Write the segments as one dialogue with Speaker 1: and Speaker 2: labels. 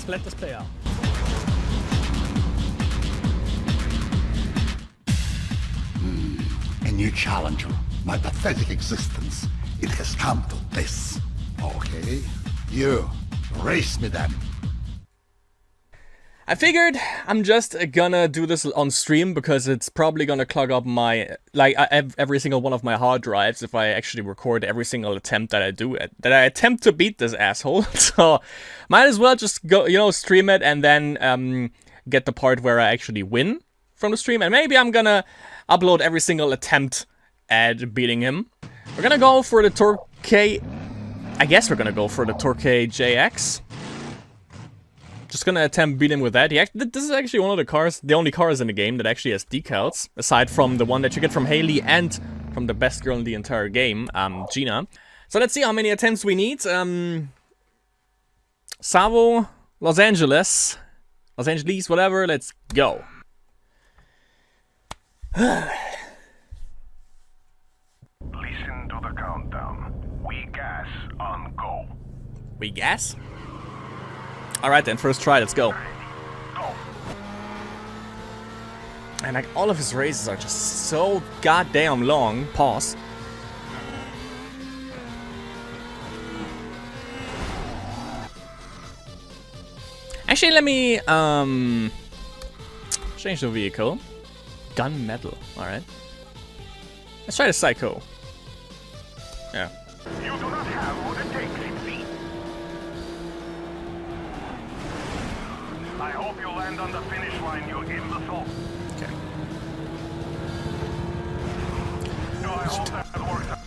Speaker 1: let this play out.
Speaker 2: A new challenger. My pathetic existence. It has come to this. Okay. You. Race me then.
Speaker 1: I figured I'm just gonna do this on stream because it's probably gonna clog up my, like, every single one of my hard drives if I actually record every single attempt that I do, that I attempt to beat this asshole. So, might as well just go, you know, stream it and then get the part where I actually win from the stream. And maybe I'm gonna upload every single attempt at beating him. We're gonna go for the Torque. I guess we're gonna go for the Torque JX. Just gonna attempt beat him with that. This is actually one of the cars, the only cars in the game that actually has decals, aside from the one that you get from Haley and from the best girl in the entire game, Gina. So let's see how many attempts we need. Savo, Los Angeles, whatever. Let's go.
Speaker 3: Listen to the countdown. We gas on go.
Speaker 1: We gas? Alright then, first try, let's go. And like, all of his races are just so goddamn long. Pause. Actually, let me, change the vehicle. Gunmetal, alright. Let's try the Psycho. Yeah.
Speaker 3: You do not have what it takes, it seems. I hope you land on the finish line, you imbecile.
Speaker 1: Okay.
Speaker 3: No, I hope that works out.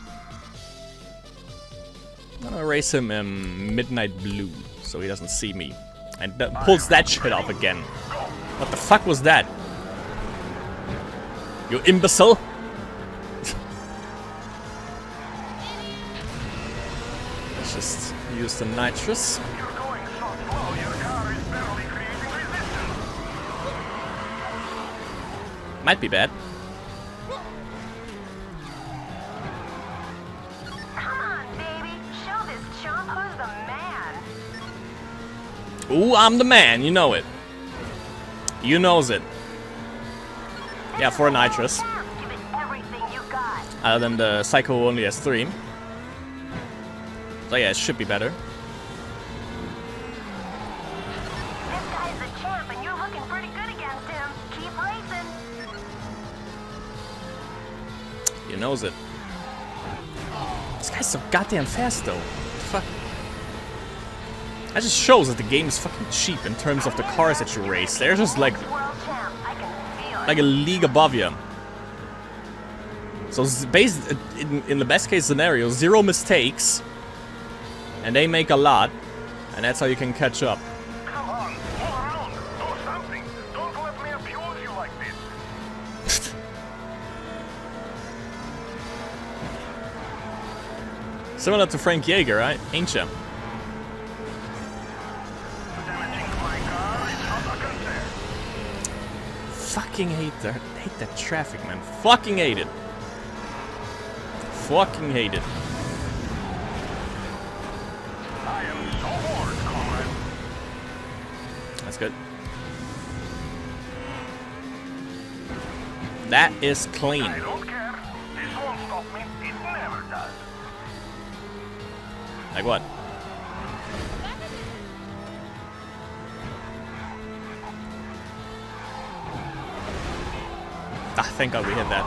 Speaker 1: I'm gonna race him in midnight blue so he doesn't see me. And pulls that shit off again. What the fuck was that? You imbecile! Let's just use the nitrous.
Speaker 3: You're going so slow, your car is barely creating resistance.
Speaker 1: Might be bad.
Speaker 4: Come on, baby. Show this chump who's the man.
Speaker 1: Ooh, I'm the man, you know it. You knows it. Yeah, for a nitrous.
Speaker 4: Give it everything you got.
Speaker 1: Other than the Psycho only has 3. So yeah, it should be better.
Speaker 4: This guy's the champ, and you're looking pretty good against him. Keep racing.
Speaker 1: He knows it. This guy's so goddamn fast though. Fuck. That just shows that the game is fucking cheap in terms of the cars that you race. They're just like
Speaker 4: World champ, I can feel it.
Speaker 1: a league above you. So based in the best case scenario, 0 mistakes, and they make a lot, and that's how you can catch up.
Speaker 3: Come on, move around, do something. Don't let me abuse you like this.
Speaker 1: Similar to Frank Yeager, right? Ain't ya?
Speaker 3: Damaging my car is not a concern.
Speaker 1: Fucking hate that traffic, man. Fucking hate it. Fucking hate it.
Speaker 3: I am so bored, comrade.
Speaker 1: That's good. That is clean.
Speaker 3: I don't care. This won't stop me. It never does.
Speaker 1: Like what? Ah, thank God we hit that.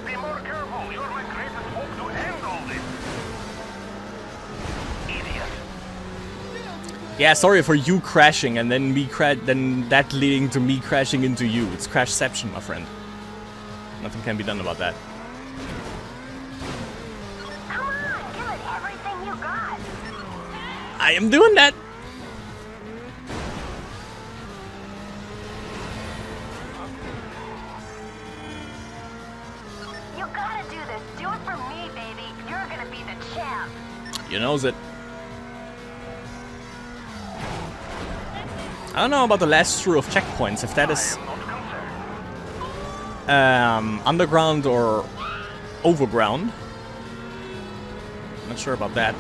Speaker 3: Be more careful. You're my greatest hope to end all this. Idiot.
Speaker 1: Yeah, sorry for you crashing and then then that leading to me crashing into you. It's crashception, my friend. Nothing can be done about that.
Speaker 4: Come on, give it everything you got.
Speaker 1: I am doing that.
Speaker 4: You gotta do this. Do it for me, baby. You're gonna be the champ.
Speaker 1: You knows it. I don't know about the last through of checkpoints, if that is underground or overground. Not sure about that.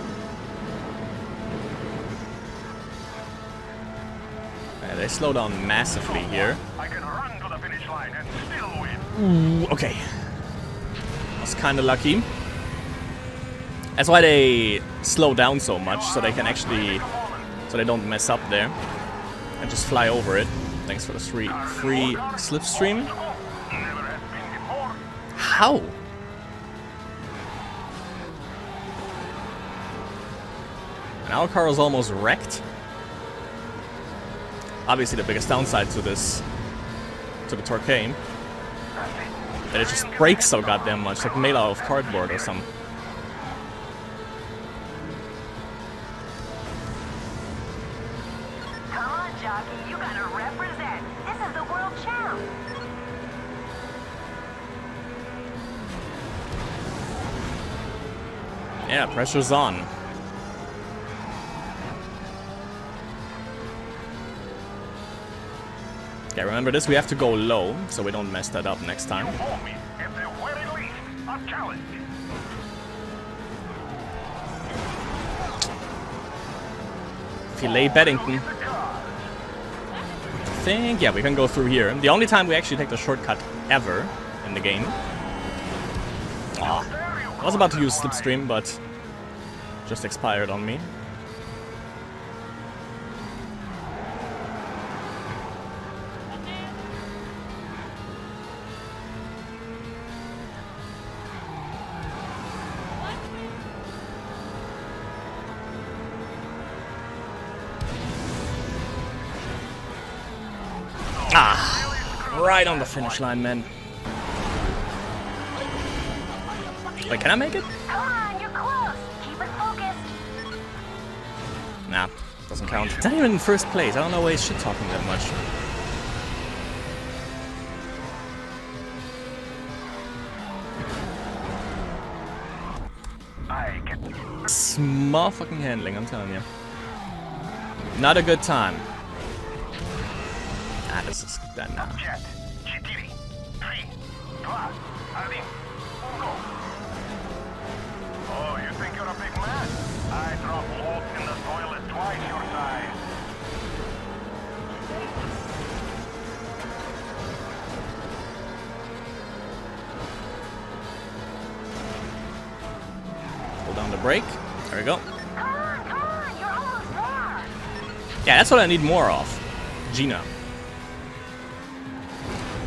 Speaker 1: they slow down massively here.
Speaker 3: I can run to the finish line and still win.
Speaker 1: Ooh, okay. Was kind of lucky. That's why they slow down so much, so they can actually, so they don't mess up there and just fly over it. Thanks for the free slipstream.
Speaker 3: Never has been before.
Speaker 1: How? And our car is almost wrecked. Obviously, the biggest downside to this, to the Torquay, that it just breaks so goddamn much, like made out of cardboard or something.
Speaker 4: Come on, jockey, you gotta represent. This is the world champ.
Speaker 1: Yeah, pressure's on. Okay, remember this, we have to go low, so we don't mess that up next time.
Speaker 3: You owe me, at the very least, a challenge.
Speaker 1: Filet Beddington. I think, yeah, we can go through here. The only time we actually take the shortcut ever in the game. Aw. I was about to use Slipstream, but just expired on me. Ah, right on the finish line, man. Wait, can I make it?
Speaker 4: Come on, you're close. Keep it focused.
Speaker 1: Nah, doesn't count. It's not even in first place. I don't know why he's shit talking that much.
Speaker 3: I get
Speaker 1: Small fucking handling, I'm telling you. Not a good time. Ah, this is done now.
Speaker 3: jet. 4, 3, 2, 1, go. Oh, you think you're a big man? I drop holes in the toilet twice your size.
Speaker 1: Hold down the brake. There we go.
Speaker 4: Come on, you're almost there.
Speaker 1: Yeah, that's what I need more of. Gina.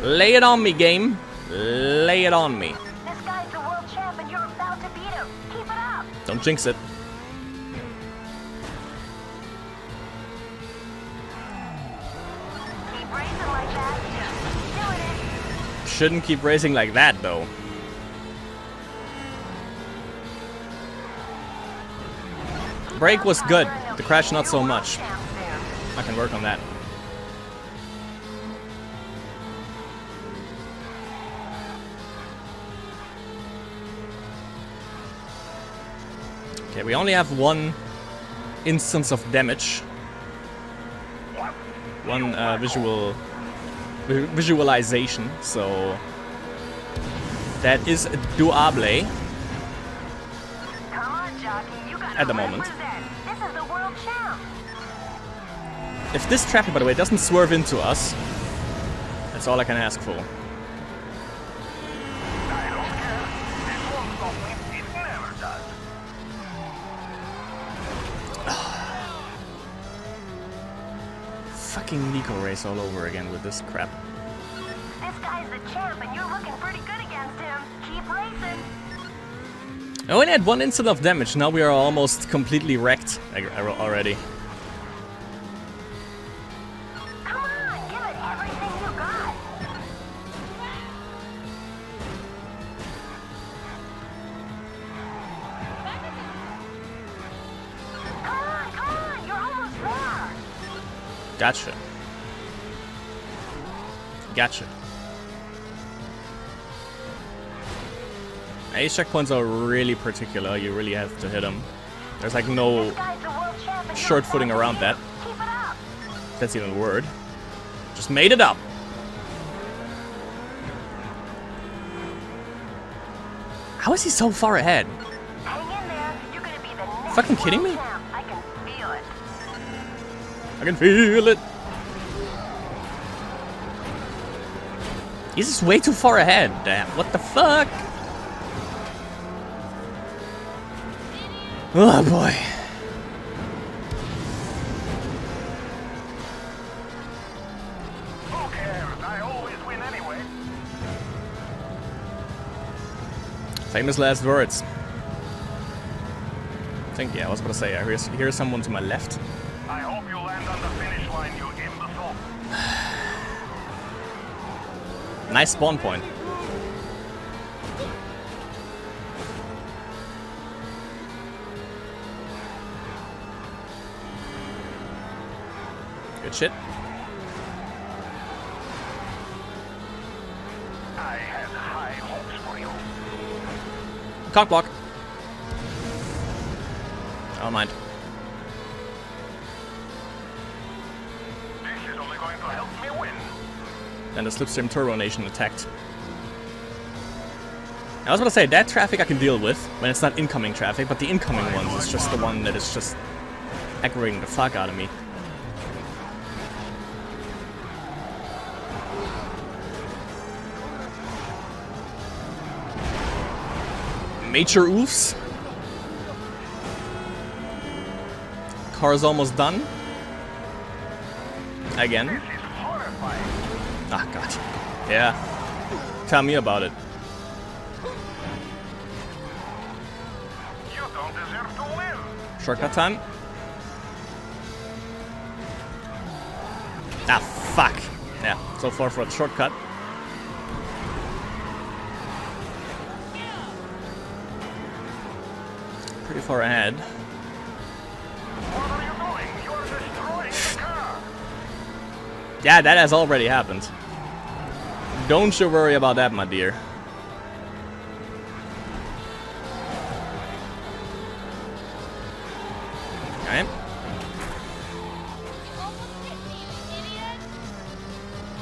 Speaker 1: Lay it on me, game. Lay it on me.
Speaker 4: This guy's the world champ and you're about to beat him. Keep it up.
Speaker 1: Don't jinx it.
Speaker 4: Keep racing like that. Keep doing it.
Speaker 1: Shouldn't keep racing like that, though. Brake was good. The crash, not so much. I can work on that. Okay, we only have one instance of damage. One visualization, so that is doable
Speaker 4: Come on, jockey, you gotta
Speaker 1: at the moment.
Speaker 4: represent. This is the world champ.
Speaker 1: If this traffic, by the way, doesn't swerve into us, that's all I can ask for.
Speaker 3: I don't care. It won't stop me. It never does.
Speaker 1: Fucking Nico race all over again with this crap.
Speaker 4: This guy's the champ and you're looking pretty good against him. Keep racing.
Speaker 1: I only had one instant of damage, now we are almost completely wrecked already.
Speaker 4: Come on, give it everything you got. Come on, you're almost there.
Speaker 1: Gotcha. Gotcha. These checkpoints are really particular, you really have to hit them. There's like no
Speaker 4: This guy's the world champ and
Speaker 1: short
Speaker 4: you're
Speaker 1: footing
Speaker 4: about to
Speaker 1: around
Speaker 4: beat
Speaker 1: that.
Speaker 4: him. Keep it up.
Speaker 1: That's even a word. Just made it up. How is he so far ahead?
Speaker 4: Hang in there. You're gonna be the next
Speaker 1: Fucking kidding
Speaker 4: world
Speaker 1: me?
Speaker 4: champ. I can feel it.
Speaker 1: I can feel it. He's just way too far ahead. Damn, what the fuck? Oh boy.
Speaker 3: Who cares? I always win anyway.
Speaker 1: Famous last words. I think, yeah, I was about to say, here's someone to my left.
Speaker 3: I hope you land on the finish line, you imbecile.
Speaker 1: Nice spawn point. Good shit.
Speaker 3: I had high hopes for you.
Speaker 1: Cock block. I don't mind.
Speaker 3: This is only going to help me win.
Speaker 1: Then the Slipstream Turbo Nation attacked. I was about to say, that traffic I can deal with when it's not incoming traffic, but the incoming ones is just the one that is just aggravating the fuck out of me. Major oofs. Car's almost done. Again.
Speaker 3: This is horrifying.
Speaker 1: Ah, God. Yeah. Tell me about it.
Speaker 3: You don't deserve to live.
Speaker 1: Shortcut time. Ah, fuck. Yeah, so far for the shortcut. Pretty far ahead.
Speaker 3: What are you doing? You're destroying the car.
Speaker 1: Yeah, that has already happened. Don't you worry about that, my dear. Okay.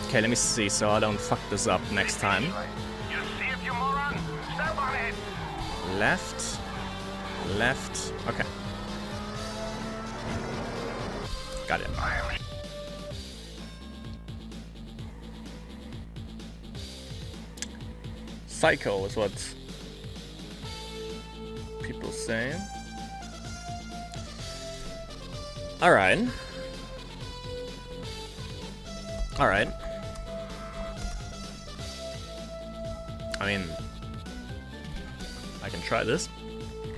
Speaker 1: Okay, let me see so I don't fuck this up next time.
Speaker 3: You see it, you moron? Step on it.
Speaker 1: Left. Left. Okay. Got it.
Speaker 3: I am
Speaker 1: Psycho is what people say. Alright. Alright. I mean, I can try this.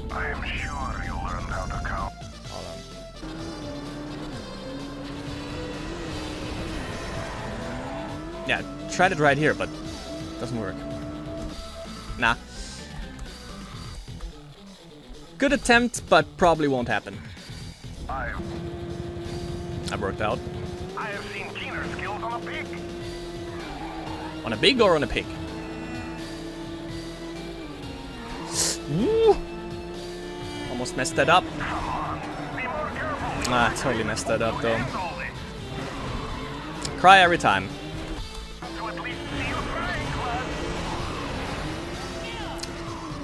Speaker 3: I am sure you learned how to count.
Speaker 1: Hold on. Yeah, tried it right here, but it doesn't work. Nah. Good attempt, but probably won't happen.
Speaker 3: I
Speaker 1: worked out.
Speaker 3: have seen keener skills on a pig.
Speaker 1: On a pig or on a pig? Woo! Almost messed that up.
Speaker 3: Come on, be more careful.
Speaker 1: Ah, totally messed that up though.
Speaker 3: Handle it.
Speaker 1: Cry every time.
Speaker 3: To at least see you trying, Clad.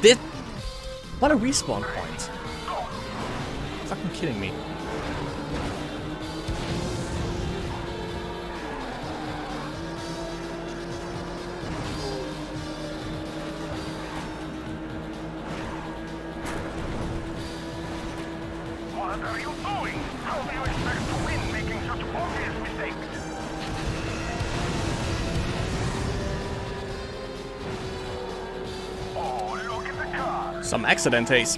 Speaker 1: Did... What a respawn point. Fucking kidding me.
Speaker 3: What are you doing? How do you expect to win making such obvious mistakes? Oh, look at the car.
Speaker 1: Some accident haze.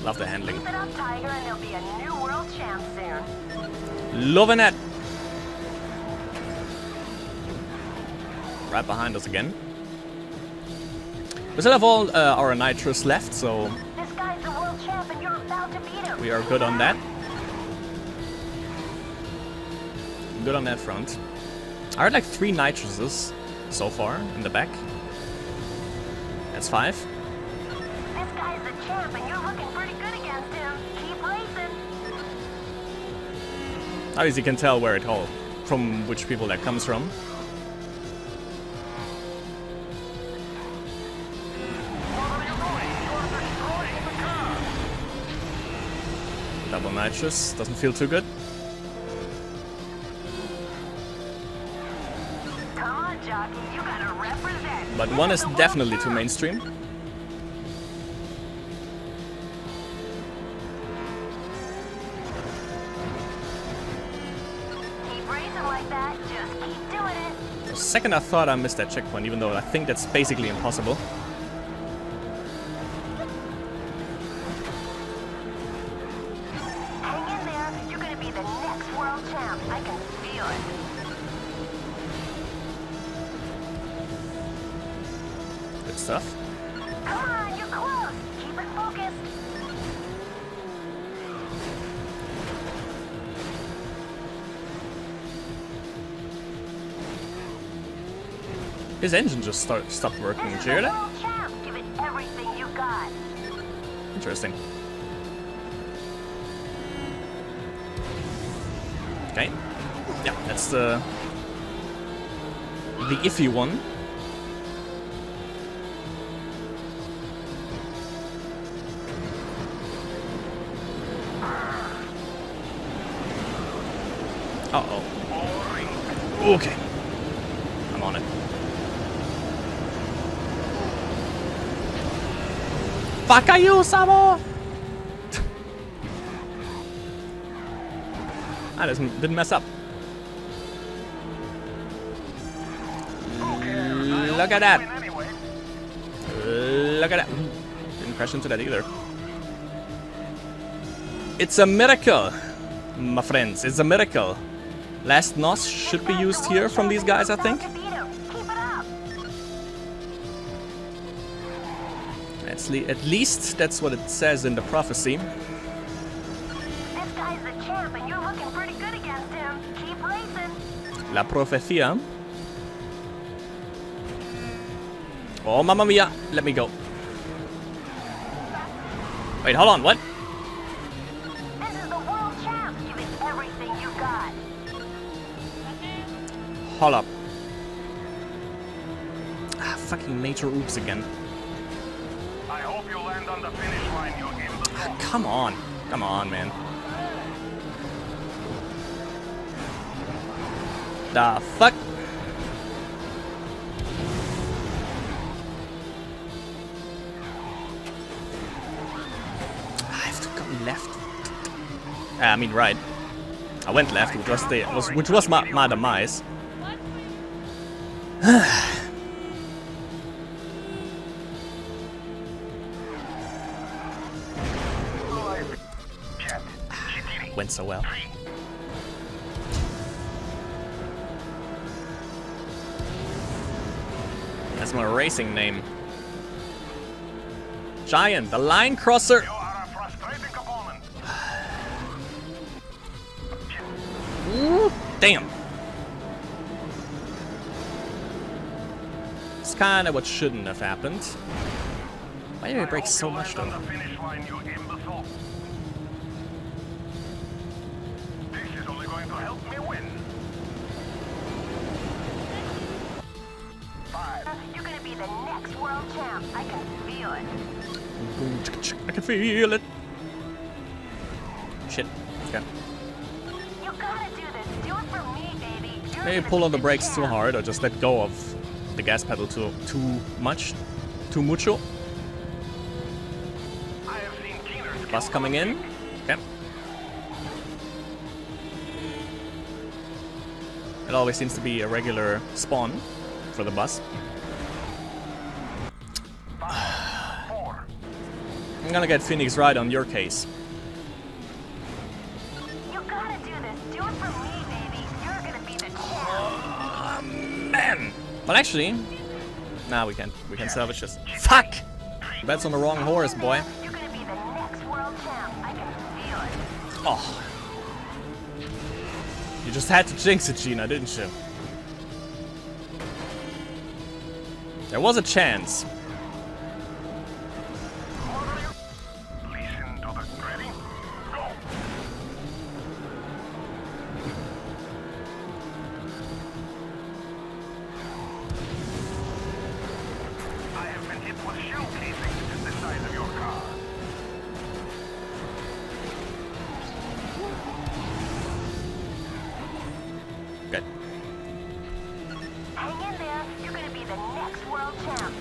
Speaker 1: Love the handling.
Speaker 4: Keep it up, Tiger, and there'll be a new world champ soon.
Speaker 1: Loving it. Right behind us again. We still have all our nitrous left, so
Speaker 4: This guy's the world champ, and you're about to beat him.
Speaker 1: we are good on that. Good on that front. I heard like 3 nitruses so far in the back. That's 5.
Speaker 4: This guy's the champ, and you're looking pretty good against him. Keep racing.
Speaker 1: At least you can tell where it all, from which people that comes from.
Speaker 3: What are you doing? You're destroying the car.
Speaker 1: Double nitrous. Doesn't feel too good.
Speaker 4: Come on, jockey, you gotta represent.
Speaker 1: But one is definitely too mainstream.
Speaker 4: Keep racing like that. Just keep doing it.
Speaker 1: For a second I thought I missed that checkpoint, even though I think that's basically impossible.
Speaker 4: Hang in there. You're gonna be the next world champ. I can feel it.
Speaker 1: Good stuff.
Speaker 4: Come on, you're close. Keep it focused.
Speaker 1: His engine just stopped working.
Speaker 4: This
Speaker 1: Did you hear
Speaker 4: is the
Speaker 1: that?
Speaker 4: world champ. Give it everything you got.
Speaker 1: Interesting. Okay. Yeah, that's the iffy one. Uh-oh. Okay. I'm on it. Fuck you, Savo! I didn't mess up. Look at that. Look at that. Didn't crash into that either. It's a miracle, my friends. It's a miracle. Last NOS should be used here from these guys, I think.
Speaker 4: Keep it up.
Speaker 1: At least that's what it says in the prophecy.
Speaker 4: This guy's the champ, and you're looking pretty good against him. Keep racing.
Speaker 1: La profecía. Oh, mamma mia. Let me go. Wait, hold on. What?
Speaker 4: This is the world champ. Give it everything you got.
Speaker 1: Hold up. Ah, fucking major oops again.
Speaker 3: I hope you land on the finish line, you imbecile.
Speaker 1: Come on. Come on, man. The fuck? I have to go left. I mean right. I went left, which was my demise.
Speaker 3: Jet, Chitiri,
Speaker 1: Went so well.
Speaker 3: 3.
Speaker 1: That's my racing name. Giant, the line crosser.
Speaker 3: You are a frustrating opponent.
Speaker 1: Ooh, damn. It's kind of what shouldn't have happened. Why did I break so much
Speaker 3: on
Speaker 1: though?
Speaker 3: the finish line, you imbecile. This is only going to help me win. 5.
Speaker 4: You're gonna be the next world champ. I can feel it.
Speaker 1: I can feel it. Shit. Okay.
Speaker 4: You gotta do this. Do it for me, baby. You're
Speaker 1: Maybe
Speaker 4: gonna
Speaker 1: pull
Speaker 4: be
Speaker 1: on the brakes too
Speaker 4: champ.
Speaker 1: hard or just let go of the gas pedal too much. Too mucho.
Speaker 3: I have seen killers
Speaker 1: Bus coming in. Okay. It always seems to be a regular spawn for the bus.
Speaker 3: 5, 4.
Speaker 1: I'm gonna get Phoenix right on your case.
Speaker 4: You gotta do this. Do it for me, baby. You're gonna be the champ.
Speaker 1: Man! Well, actually, nah, we can salvage this. Fuck! Bet's on the wrong horse, boy.
Speaker 4: You're gonna be the next world champ. I can feel it.
Speaker 1: Oh. You just had to jinx it, Gina, didn't you? There was a chance.
Speaker 3: Listen to the ready. Go. I have been hit with shell casings the size of your car.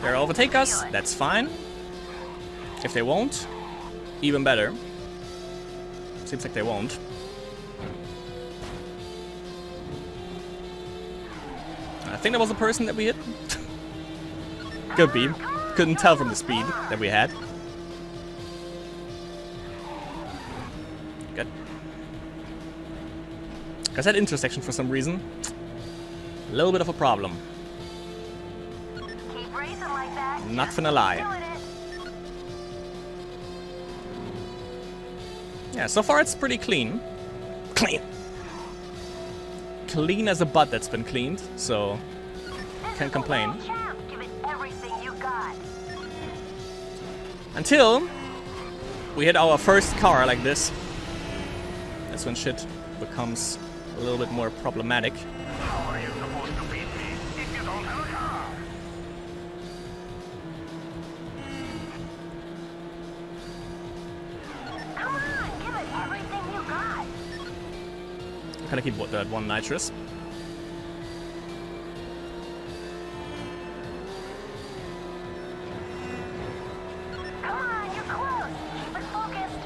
Speaker 1: They'll overtake us, that's fine. If they won't, even better. Seems like they won't. I think that was a person that we hit. Could be. Couldn't tell from the speed that we had. Good. Because that intersection, for some reason, a little bit of a problem.
Speaker 4: Keep racing like that.
Speaker 1: Not finna lie.
Speaker 4: Doing it.
Speaker 1: Yeah, so far it's pretty clean. Clean. Clean as a butt that's been cleaned, so
Speaker 4: This
Speaker 1: can't
Speaker 4: is the
Speaker 1: complain.
Speaker 4: world champ. Give it everything you got.
Speaker 1: Until we hit our first car like this. That's when shit becomes a little bit more problematic.
Speaker 3: How are you supposed to beat me if you don't have a car?
Speaker 4: Come on, give it everything you got.
Speaker 1: Gotta keep that one nitrous.
Speaker 4: Come on, you're close. Keep it focused.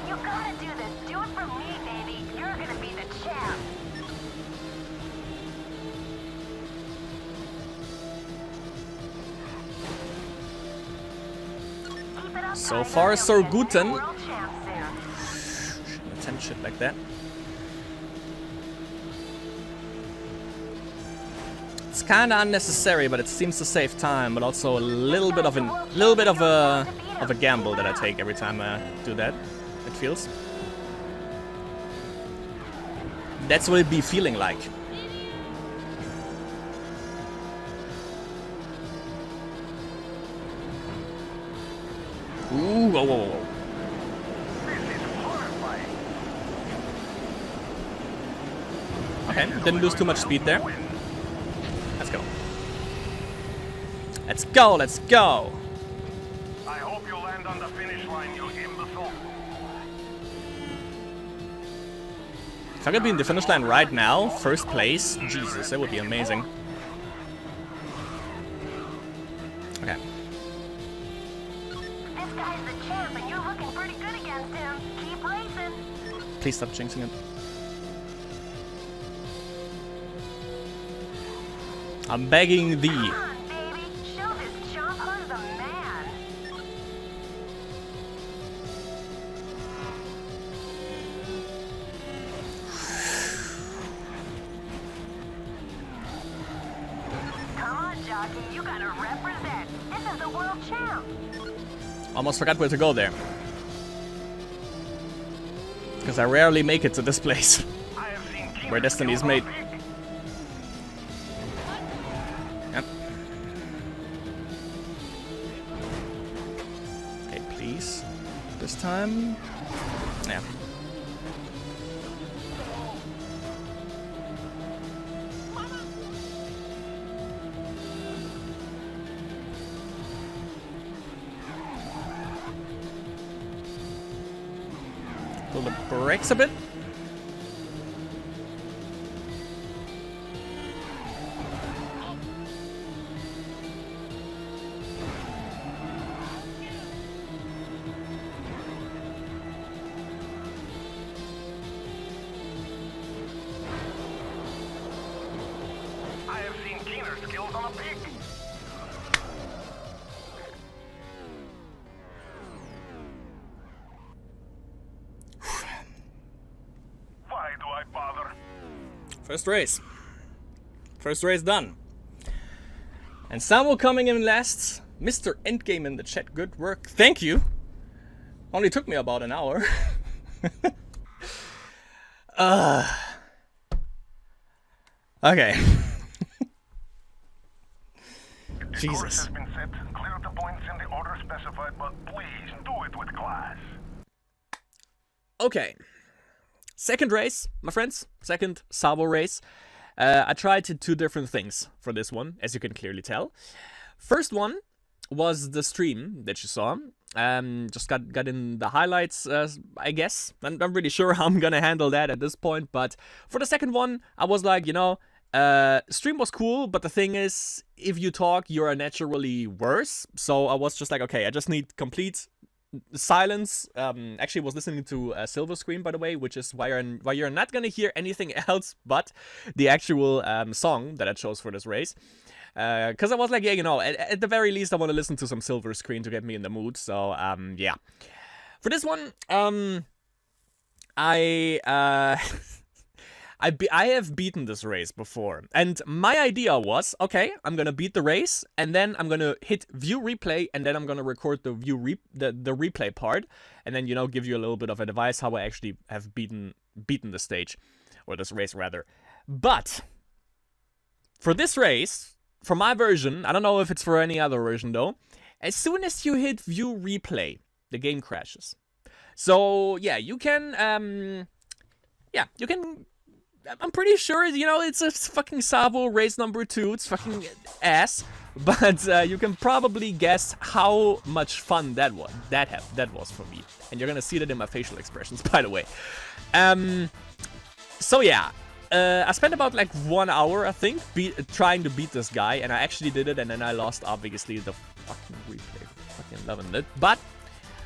Speaker 4: You gotta do this. Do it for me, baby. You're gonna be the champ. Keep it up,
Speaker 1: So
Speaker 4: Tiger.
Speaker 1: far,
Speaker 4: You'll
Speaker 1: so
Speaker 4: be the
Speaker 1: good
Speaker 4: new
Speaker 1: then.
Speaker 4: world champ soon.
Speaker 1: Shouldn't attempt shit like that. It's kinda unnecessary, but it seems to save time, but also a little bit of a gamble that I take every time I do that. It feels. That's what it be feeling like. Ooh, whoa, whoa, whoa.
Speaker 3: This is horrifying.
Speaker 1: Okay, didn't lose too much speed there. Let's go. Let's go, let's go!
Speaker 3: I hope you land on the finish line, you imbecile.
Speaker 1: If I could be in the finish line right now, first place, Jesus, that would be amazing. Okay.
Speaker 4: This guy's the champ, and you're looking pretty good against him. Keep racing.
Speaker 1: Please stop jinxing it. I'm begging thee.
Speaker 4: Come on, baby. Show this chump who's the man. Come on, jockey. You gotta represent. This is the world champ.
Speaker 1: Almost forgot where to go there. Because I rarely make it to this place.
Speaker 3: I have seen keener
Speaker 1: Where destiny is
Speaker 3: skills on
Speaker 1: made.
Speaker 3: a pig.
Speaker 1: Yep. Okay, please. This time. Yeah. Pull the brakes a bit.
Speaker 3: I have seen keener skills on a pig. Why do I bother?
Speaker 1: First race. First race done. And Savo coming in last. Mr. Endgame in the chat. Good work. Thank you. Only took me about an hour. Okay.
Speaker 3: Course
Speaker 1: Jesus.
Speaker 3: has been set. Clear the points in the order specified, but please do it with class.
Speaker 1: Okay. Second race, my friends. Second Savo race. I tried two different things for this one, as you can clearly tell. First one was the stream that you saw. Just got in the highlights, I guess. I'm not really sure how I'm gonna handle that at this point, but for the second one, I was like, you know, stream was cool, but the thing is, if you talk, you're naturally worse. So I was just like, okay, I just need complete silence. Actually was listening to a silver screen, by the way, which is why you're not gonna hear anything else but the actual song that I chose for this race. Because I was like, yeah, you know, at the very least I want to listen to some silver screen to get me in the mood. So yeah, for this one, I have beaten this race before, and my idea was, okay, I'm gonna beat the race, and then I'm gonna hit view replay, and then I'm gonna record the the replay part, and then, you know, give you a little bit of advice how I actually have beaten the stage, or this race rather. But for this race, for my version, I don't know if it's for any other version though, as soon as you hit view replay, the game crashes. So yeah, you can I'm pretty sure, you know, it's a fucking Savo race number 2. It's fucking ass, but you can probably guess how much fun that was. That was for me, and you're gonna see that in my facial expressions, by the way. So yeah, I spent about like 1 hour, I think, trying to beat this guy, and I actually did it, and then I lost, obviously, the fucking replay. Fucking loving it, but.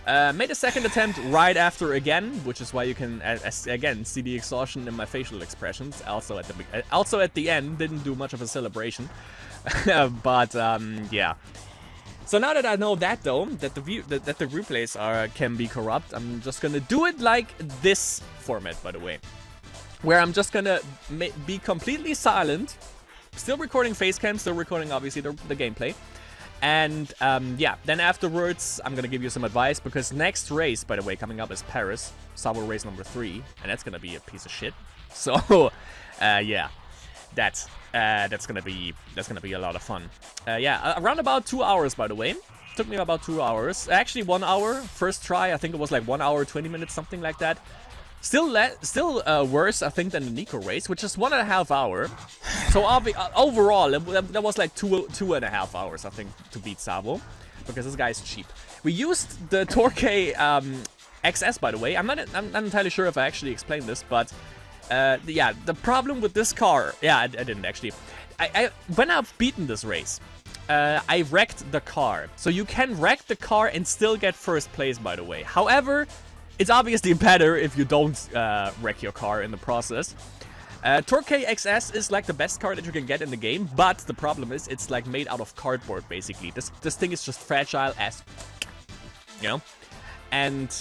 Speaker 1: Made a second attempt right after again, which is why you can again see the exhaustion in my facial expressions. Also at the end, didn't do much of a celebration, but yeah. So now that I know that though, that the replays can be corrupt, I'm just gonna do it like this format, by the way, where I'm just gonna be completely silent, still recording facecam, still recording obviously the gameplay. And yeah, then afterwards, I'm gonna give you some advice, because next race, by the way, coming up is Paris, Savo race number 3, and that's gonna be a piece of shit. So, yeah, that's gonna be a lot of fun. Yeah, around about 2 hours, by the way. Took me about 2 hours. Actually, 1 hour first try. I think it was like 1 hour 20 minutes, something like that. Still worse, I think, than the Nico race, which is 1.5 hours. So overall, that was like 2.5 hours, I think, to beat Savo, because this guy's cheap. We used the Torque XS, by the way. I'm not entirely sure if I actually explained this, but yeah, the problem with this car, yeah, I didn't actually. When I've beaten this race, I wrecked the car. So you can wreck the car and still get first place, by the way. However, it's obviously better if you don't wreck your car in the process. Torque XS is like the best car that you can get in the game, but the problem is it's like made out of cardboard, basically. This thing is just fragile as, you know? And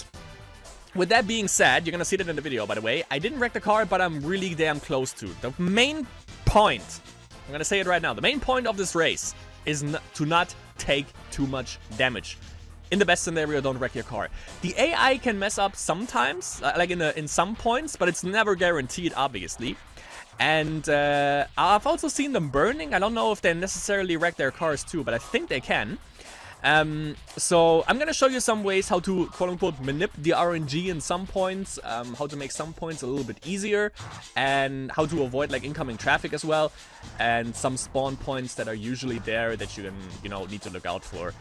Speaker 1: with that being said, you're gonna see that in the video, by the way. I didn't wreck the car, but I'm really damn close to. The main point, I'm gonna say it right now, the main point of this race is to not take too much damage. In the best scenario, don't wreck your car. The AI can mess up sometimes, like in some points, but it's never guaranteed, obviously. And I've also seen them burning. I don't know if they necessarily wreck their cars too, but I think they can. So I'm gonna show you some ways how to quote-unquote manip the RNG in some points, how to make some points a little bit easier, and how to avoid like incoming traffic as well, and some spawn points that are usually there that you can, you know, need to look out for.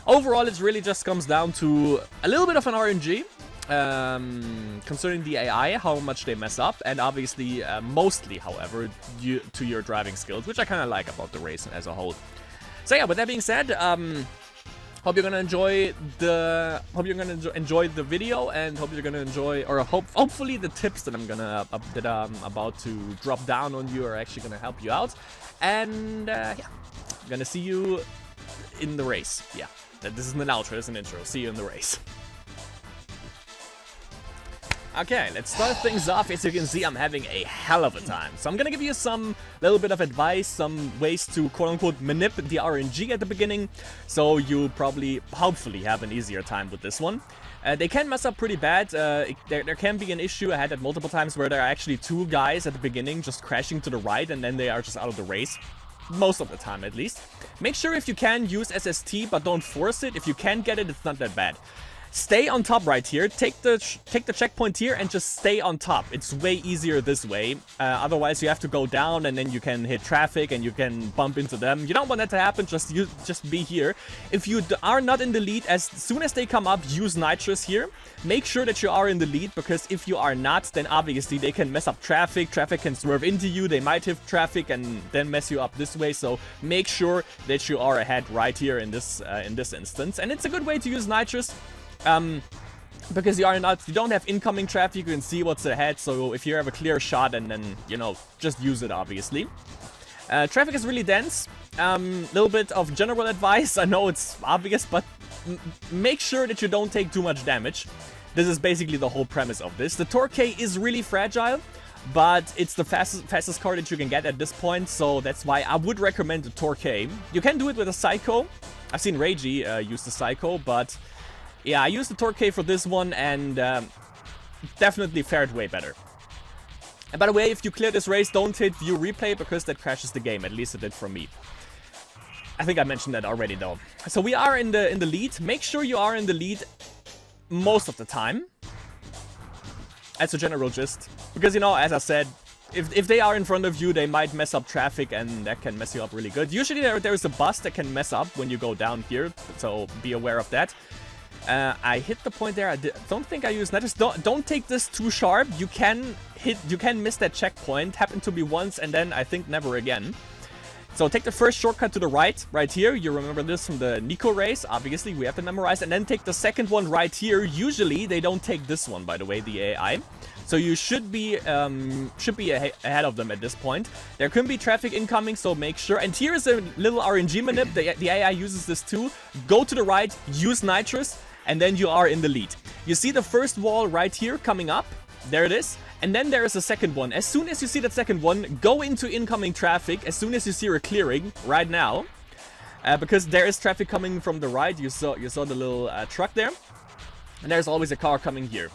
Speaker 1: Overall, it really just comes down to a little bit of an RNG, concerning the AI, how much they mess up, and obviously, mostly, however, due to your driving skills, which I kind of like about the race as a whole. So yeah, with that being said, hope you're gonna enjoy the video, and hope you're gonna enjoy, or hopefully the tips that I'm about to drop down on you are actually gonna help you out. And yeah, I'm gonna see you in the race. Yeah, this isn't an outro, this is an intro. See you in the race. Okay, let's start things off. As you can see, I'm having a hell of a time. So I'm gonna give you some little bit of advice, some ways to quote-unquote manip the RNG at the beginning, so you hopefully have an easier time with this one. They can mess up pretty bad. There can be an issue, I had that multiple times, where there are actually 2 guys at the beginning just crashing to the right, and then they are just out of the race. Most of the time, at least. Make sure if you can use SST, but don't force it. If you can get it, it's not that bad. Stay on top right here. Take the checkpoint here and just stay on top. It's way easier this way. Otherwise, you have to go down and then you can hit traffic and you can bump into them. You don't want that to happen. Just be here. If you are not in the lead, as soon as they come up, use nitrous here. Make sure that you are in the lead, because if you are not, then obviously they can mess up traffic. Traffic can swerve into you. They might hit traffic and then mess you up this way. So make sure that you are ahead right here in this instance. And it's a good way to use nitrous. Because you don't have incoming traffic, you can see what's ahead, so if you have a clear shot, and then, you know, just use it, obviously. Traffic is really dense. Little bit of general advice, I know it's obvious, but make sure that you don't take too much damage. This is basically the whole premise of this. The Torque is really fragile, but it's the fastest car that you can get at this point, so that's why I would recommend the Torque. You can do it with a Psycho. I've seen Reiji use the Psycho, but yeah, I used the Torque for this one, and definitely fared way better. And by the way, if you clear this race, don't hit view replay, because that crashes the game. At least it did for me. I think I mentioned that already, though. So we are in the lead. Make sure you are in the lead most of the time. That's a general gist. Because, you know, as I said, if they are in front of you, they might mess up traffic, and that can mess you up really good. Usually there is a bus that can mess up when you go down here, so be aware of that. I hit the point there. I don't think I used nitrous. Don't take this too sharp. You can miss that checkpoint. Happened to me once, and then I think never again. So take the first shortcut to the right here. You remember this from the Nico race. Obviously, we have to memorize. And then take the second one right here. Usually, they don't take this one, by the way, the AI. So you should be ahead of them at this point. There can be traffic incoming, so make sure. And here is a little RNG manip. The AI uses this too. Go to the right, use nitrous, and then you are in the lead. You see the first wall right here coming up. There it is. And then there is a second one. As soon as you see that second one, go into incoming traffic as soon as you see her clearing right now. Because there is traffic coming from the right. You saw the little truck there. And there's always a car coming here.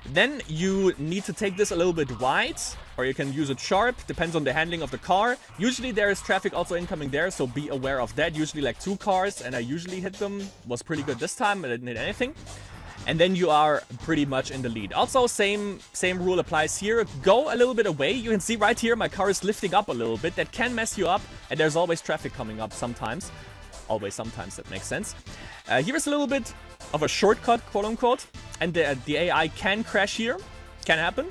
Speaker 1: Then you need to take this a little bit wide, or you can use it sharp, depends on the handling of the car. Usually there is traffic also incoming there, so be aware of that. Usually like 2 cars, and I usually hit them. Was pretty good this time, I didn't hit anything. And then you are pretty much in the lead. Also, same rule applies here. Go a little bit away. You can see right here my car is lifting up a little bit. That can mess you up, and there's always traffic coming up sometimes. Always sometimes, that makes sense. Here's a little bit of a shortcut, quote-unquote. And the AI can crash here. Can happen.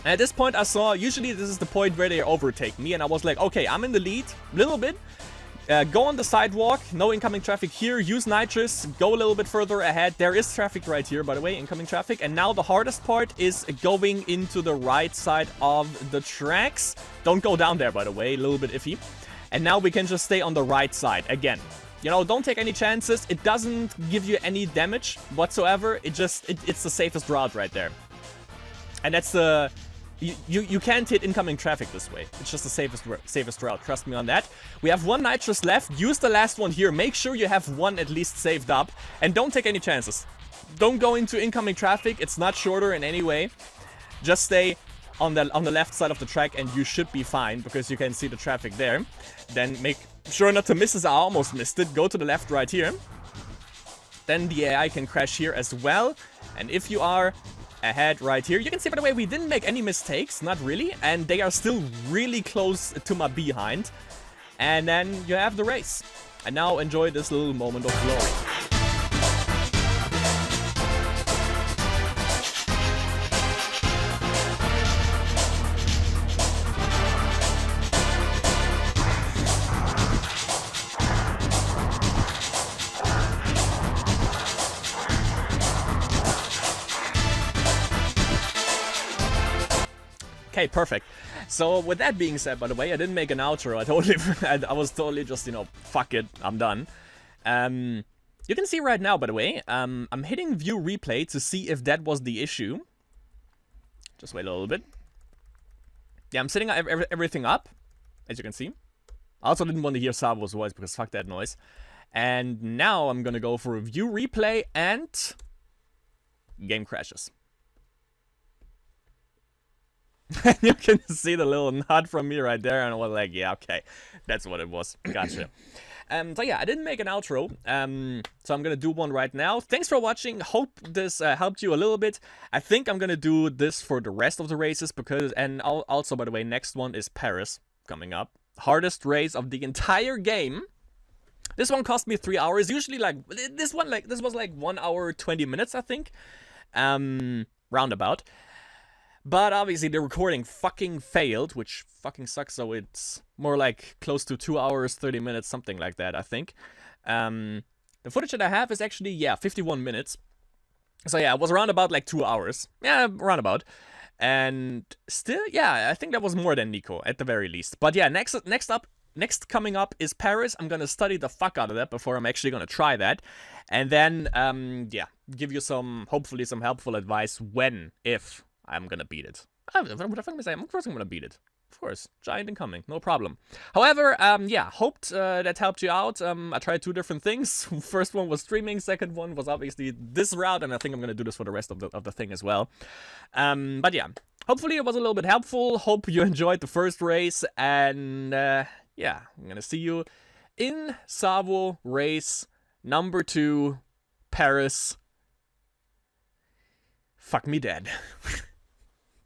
Speaker 1: And at this point I saw, usually this is the point where they overtake me. And I was like, okay, I'm in the lead. A little bit. Go on the sidewalk. No incoming traffic here. Use nitrous. Go a little bit further ahead. There is traffic right here, by the way. Incoming traffic. And now the hardest part is going into the right side of the tracks. Don't go down there, by the way. A little bit iffy. And now we can just stay on the right side again. You know, don't take any chances. It doesn't give you any damage whatsoever. It's the safest route right there. And that's the... You can't hit incoming traffic this way. It's just the safest route. Trust me on that. We have 1 nitrous left. Use the last one here. Make sure you have 1 at least saved up. And don't take any chances. Don't go into incoming traffic. It's not shorter in any way. Just stay on the left side of the track, and you should be fine, because you can see the traffic there. Then make sure not to miss this. I almost missed it. Go to the left right here. Then the AI can crash here as well. And if you are ahead right here, you can see, by the way, we didn't make any mistakes, not really, and they are still really close to my behind. And then you have the race. And now enjoy this little moment of glory. Okay, perfect. So with that being said, by the way, I didn't make an outro. I was totally just, you know, fuck it, I'm done. You can see right now, by the way, I'm hitting view replay to see if that was the issue. Just wait a little bit. Yeah, I'm setting everything up, as you can see. I also didn't want to hear Savo's voice, because fuck that noise. And now I'm gonna go for a view replay, and game crashes. You can see the little nod from me right there, and I was like, yeah, okay, that's what it was. Gotcha. So yeah, I didn't make an outro, so I'm gonna do one right now. Thanks for watching. Hope this helped you a little bit. I think I'm gonna do this for the rest of the races because, and also by the way, next one is Paris coming up. Hardest race of the entire game. This one cost me 3 hours. Usually, like this was like 1 hour 20 minutes, I think, roundabout. But obviously the recording fucking failed, which fucking sucks. So it's more like close to 2 hours 30 minutes, something like that, I think. The footage that I have is actually 51 minutes. So yeah, it was around about like 2 hours. Yeah, roundabout. And still, yeah, I think that was more than Nico at the very least. But yeah, next coming up is Paris. I'm gonna study the fuck out of that before I'm actually gonna try that. And then, give you hopefully some helpful advice when, if I'm gonna beat it. What the fuck am I saying? Of course I'm gonna beat it. Of course, giant incoming, no problem. However, hoped that helped you out. I tried 2 different things. First one was streaming, second one was obviously this route, and I think I'm gonna do this for the rest of the thing as well. But yeah, hopefully it was a little bit helpful. Hope you enjoyed the first race, and yeah, I'm gonna see you in Savo race number 2, Paris. Fuck me dead.